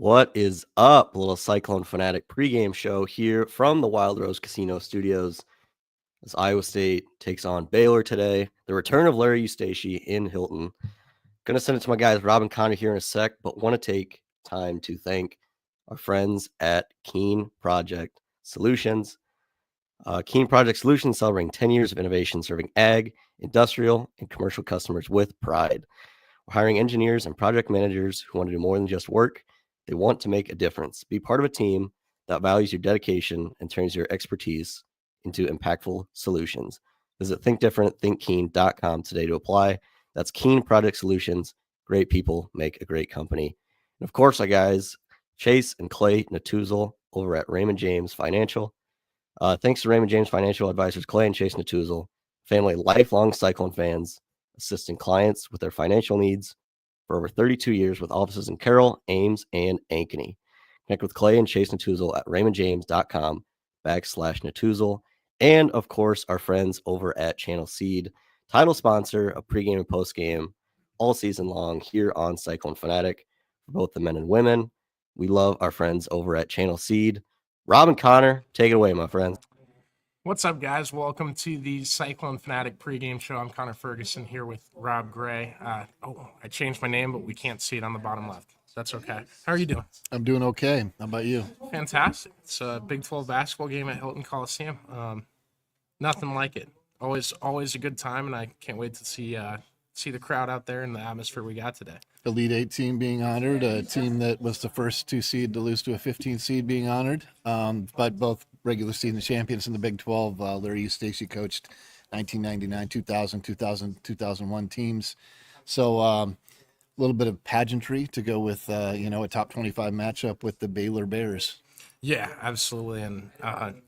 What is up? A little Cyclone Fanatic pregame show here from the Wild Rose Casino Studios as Iowa State takes on Baylor today. The return of Larry Eustace in Hilton. Going to send it to my guys Rob and Connor here in a sec, but want to take time to thank our friends at Keen Project Solutions. Keen Project Solutions celebrating 10 years of innovation serving ag, industrial, and commercial customers with pride. We're hiring engineers and project managers who want to do more than just work. They want to make a difference. Be part of a team that values your dedication and turns your expertise into impactful solutions. Visit thinkdifferentthinkkeen.com today to apply. That's Keen Project Solutions. Great people make a great company. And of course, our guys, Chase and Clay Natuzal over at Raymond James Financial. Thanks to Raymond James Financial Advisors Clay and Chase Natuzal, family lifelong Cyclone fans, assisting clients with their financial needs for over 32 years with offices in Carroll, Ames, and Ankeny. Connect with Clay and Chase Natuzal at raymondjames.com/Natuzal. And of course, our friends over at Channel Seed, title sponsor of pregame and postgame all season long here on Cyclone Fanatic for both the men and women. We love our friends over at Channel Seed. Rob and Connor, take it away, my friends. What's up, guys? Welcome to the Cyclone Fanatic pregame show. I'm Connor Ferguson here with Rob Gray. I changed my name, but we can't see it on the bottom left. That's okay. How are you doing? I'm doing okay. How about you? Fantastic. It's a Big 12 basketball game at Hilton Coliseum. Nothing like it. Always a good time, and I can't wait to see the crowd out there and the atmosphere we got today. Elite Eight team being honored, a team that was the first 2 seed to lose to a 15 seed being honored, but both regular season champions in the Big 12. Larry Eustace coached 1999, 2000, 2001 teams. So a little bit of pageantry to go with, a top 25 matchup with the Baylor Bears. Yeah, absolutely, and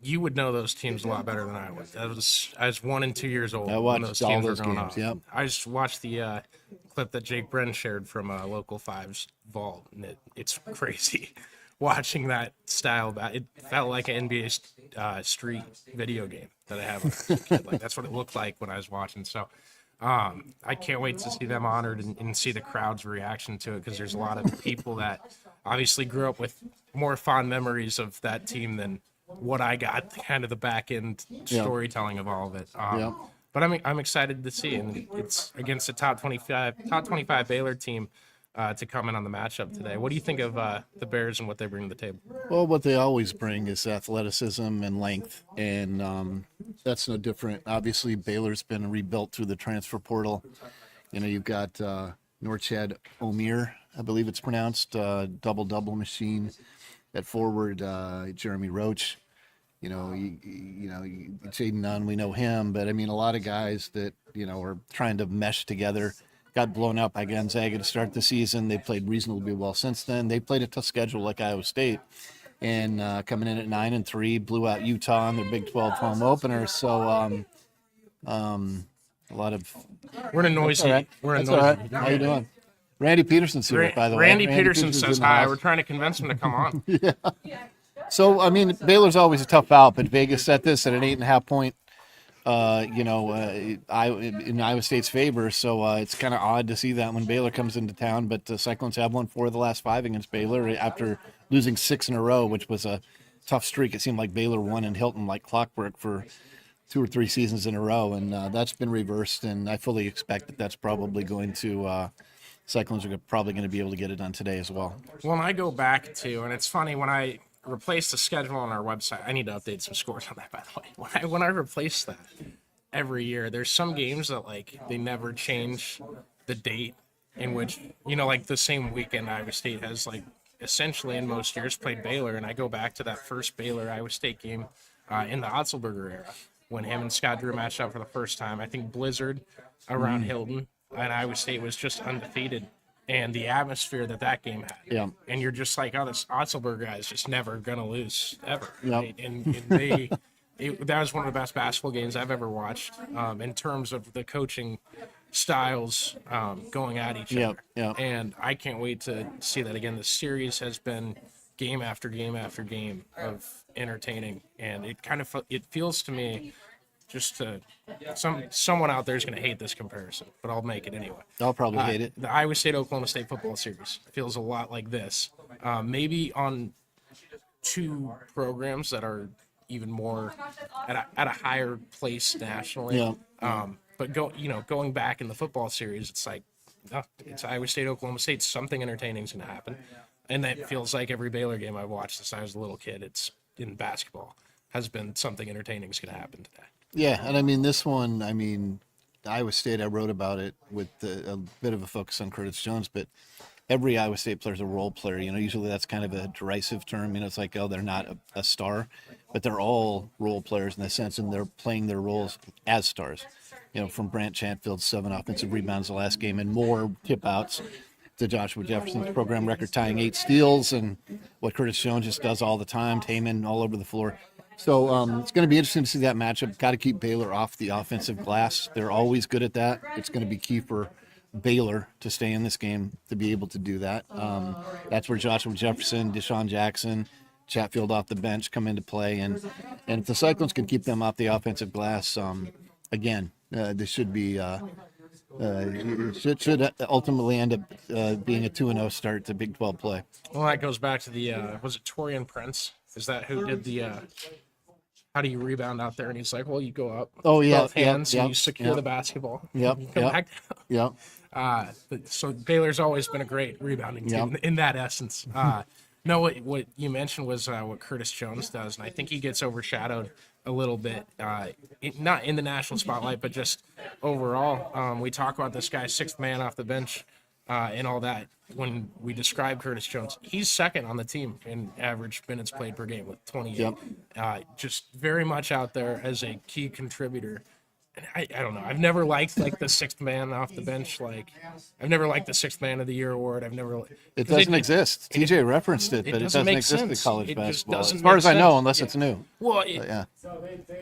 you would know those teams a lot better than I would. I was 1 and 2 years old. I when watched those all teams those were going games. on. Yep. I just watched the clip that Jake Bren shared from Local 5's vault, and it's crazy watching that style. It felt like an NBA street video game that I have when I was a kid. Like that's what it looked like when I was watching. So. I can't wait to see them honored and see the crowd's reaction to it because there's a lot of people that obviously grew up with more fond memories of that team than what I got, kind of the back end storytelling of all of it. But I'm excited to see, and it's against the top 25 Baylor team to come in on the matchup today. What do you think of the Bears and what they bring to the table? Well, what they always bring is athleticism and length, and that's no different. Obviously, Baylor's been rebuilt through the transfer portal. You've got Norchad Omir, I believe it's pronounced, double machine at forward. Jeremy Roach, Jaden Nunn, we know him, but I mean a lot of guys that are trying to mesh together. Got blown out by Gonzaga to start the season. They played reasonably well since then. They played a tough schedule like Iowa State, and coming in at 9-3, blew out Utah in their Big 12 home opener. So a lot of we're in a noisy. That's all right. We're in That's noisy. all right. How you doing? Randy Peterson's here, by the way. Randy Peterson says in the hi. house. We're trying to convince him to come on. So I mean, Baylor's always a tough out, but Vegas set this at an 8.5 point. In Iowa State's favor, so it's kind of odd to see that when Baylor comes into town. But the Cyclones have won 4 of the last 5 against Baylor after losing 6 in a row, which was a tough streak. It seemed like Baylor won in Hilton like clockwork for 2 or 3 seasons in a row, and that's been reversed. And I fully expect that that's probably going to Cyclones are probably going to be able to get it done today as well. When I go back to, and it's funny when I replace the schedule on our website. I need to update some scores on that, by the way. When I replace that every year, there's some games that they never change the date in which like the same weekend Iowa State has essentially in most years played Baylor, and I go back to that first Baylor Iowa State game in the Otzelberger era when him and Scott Drew matched up for the first time. I think blizzard around Hilton, and Iowa State was just undefeated. And the atmosphere that game had. Yeah. And you're just like, this Otzelberger guy is just never going to lose, ever. Yep. Right? And that was one of the best basketball games I've ever watched in terms of the coaching styles going at each other. Yep. And I can't wait to see that again. The series has been game after game after game of entertaining. And it feels to me just to someone out there is going to hate this comparison, but I'll make it anyway. I'll probably hate it. The Iowa State Oklahoma State football series feels a lot like this. Maybe on two programs that are even more at a higher place nationally. Yeah. But going back in the football series, it's like it's Iowa State Oklahoma State. Something entertaining is going to happen, and that feels like every Baylor game I've watched since I was a little kid. It's in basketball has been something entertaining is going to happen today. Yeah, and I mean this one. I mean, Iowa State. I wrote about it with a bit of a focus on Curtis Jones, but every Iowa State player is a role player. Usually that's kind of a derisive term. It's like, oh, they're not a star, but they're all role players in the sense, and they're playing their roles as stars. From Brant Chatfield's 7 offensive rebounds the last game and more tip outs to Joshua Jefferson's program record tying 8 steals and what Curtis Jones just does all the time, Taman all over the floor. So it's going to be interesting to see that matchup. Got to keep Baylor off the offensive glass. They're always good at that. It's going to be key for Baylor to stay in this game to be able to do that. That's where Joshua Jefferson, Deshaun Jackson, Chatfield off the bench come into play. And if the Cyclones can keep them off the offensive glass, again, this should be should ultimately end up being a 2-0 start to Big 12 play. Well, that goes back to the was it Torian Prince? Is that who did the how do you rebound out there? And he's like, well, you go up both hands and you secure the basketball. Yep. So Baylor's always been a great rebounding team in that essence. No, what you mentioned was what Curtis Jones does, and I think he gets overshadowed a little bit, not in the national spotlight, but just overall. We talk about this guy, 6th man off the bench, and all that. When we describe Curtis Jones, he's second on the team in average minutes played per game with 28. Just very much out there as a key contributor. And I don't know. I've never liked the 6th man off the bench. I've never liked the 6th man of the year award. I've never. It doesn't exist. TJ referenced it, but it doesn't exist in college basketball, as far as I know, unless it's new. Well,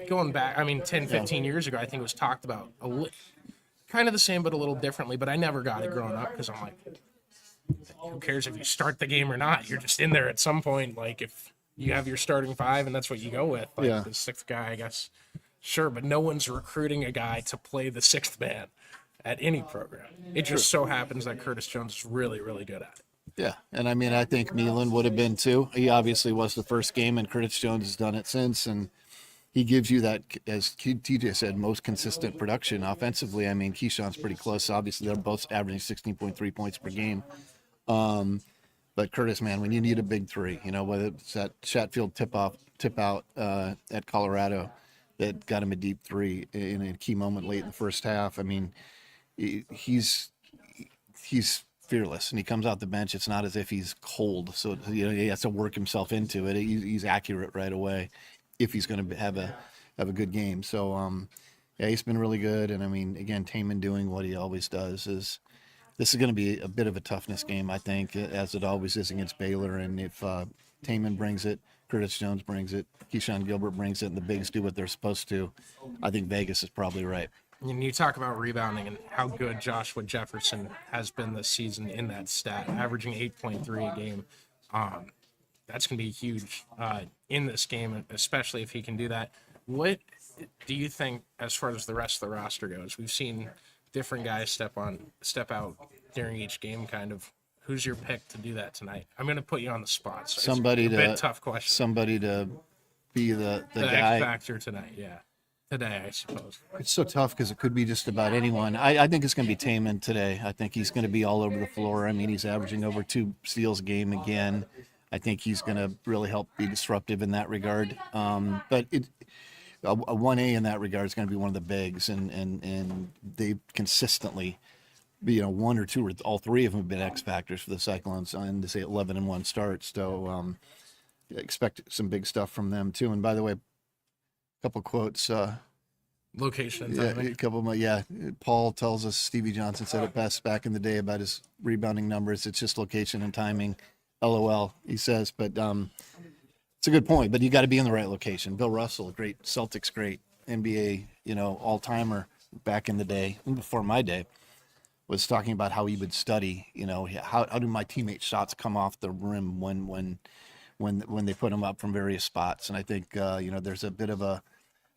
going back, 10, 15 years ago, I think it was talked about kind of the same, but a little differently. But I never got it growing up because I'm like, who cares if you start the game or not? You're just in there at some point. If you have your starting 5 and that's what you go with, the 6th guy, I guess. Sure, but no one's recruiting a guy to play the 6th man at any program. It just so happens that Curtis Jones is really, really good at it. Yeah, and I think Nealon would have been too. He obviously was the first game, and Curtis Jones has done it since, and he gives you that, as TJ said, most consistent production offensively. Keyshawn's pretty close. Obviously, they're both averaging 16.3 points per game. But Curtis, man, when you need a big 3, whether it's that Chatfield tip out at Colorado that got him a deep 3 in a key moment late in the first half. He's fearless, and he comes out the bench. It's not as if he's cold, so he has to work himself into it. He's accurate right away if he's going to have a good game. So he's been really good. And again, Taman doing what he always does. This is going to be a bit of a toughness game, I think, as it always is against Baylor. And if Taman brings it, Curtis Jones brings it, Keyshawn Gilbert brings it, and the bigs do what they're supposed to, I think Vegas is probably right. And you talk about rebounding and how good Joshua Jefferson has been this season in that stat, averaging 8.3 a game. That's going to be huge in this game, especially if he can do that. What do you think as far as the rest of the roster goes? We've seen different guys step out during each game, kind of. Who's your pick to do that tonight? I'm going to put you on the spot. So somebody it's a bit tough question. Somebody to be the guy. X factor tonight, yeah. Today, I suppose. It's so tough because it could be just about anyone. I think it's going to be Taman today. I think he's going to be all over the floor. He's averaging over 2 steals a game again. I think he's going to really help be disruptive in that regard. But a 1A in that regard is going to be one of the bigs, and they consistently, 1 or 2 or all 3 of them have been X factors for the Cyclones on this 11-1 start. So expect some big stuff from them too. And by the way, a couple quotes. Location and timing. A couple of Paul tells us Stevie Johnson said it best back in the day about his rebounding numbers. It's just location and timing. LOL, he says, but it's a good point. But you got to be in the right location. Bill Russell, great Celtics, great NBA, all-timer back in the day, before my day, was talking about how he would study. How do my teammates' shots come off the rim when they put them up from various spots? And I think there's a bit of a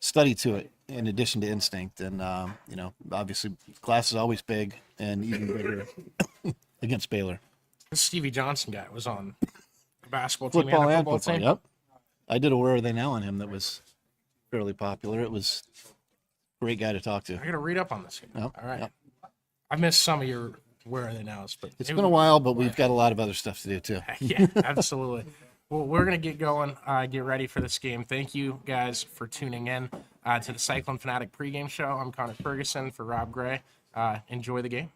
study to it in addition to instinct. And you know, obviously, class is always big, and even bigger against Baylor. The Stevie Johnson guy was on the basketball team Football and a and football football. team. Yep. I did a Where Are They Now on him that was fairly popular. It was a great guy to talk to. I got to read up on this guy. Yep, All right. yep. I missed some of your Where Are They Nows, but It's been a while, but we've got a lot of other stuff to do too. Yeah, absolutely. Well, we're going to get going, get ready for this game. Thank you guys for tuning in to the Cyclone Fanatic pregame show. I'm Connor Ferguson for Rob Gray. Enjoy the game.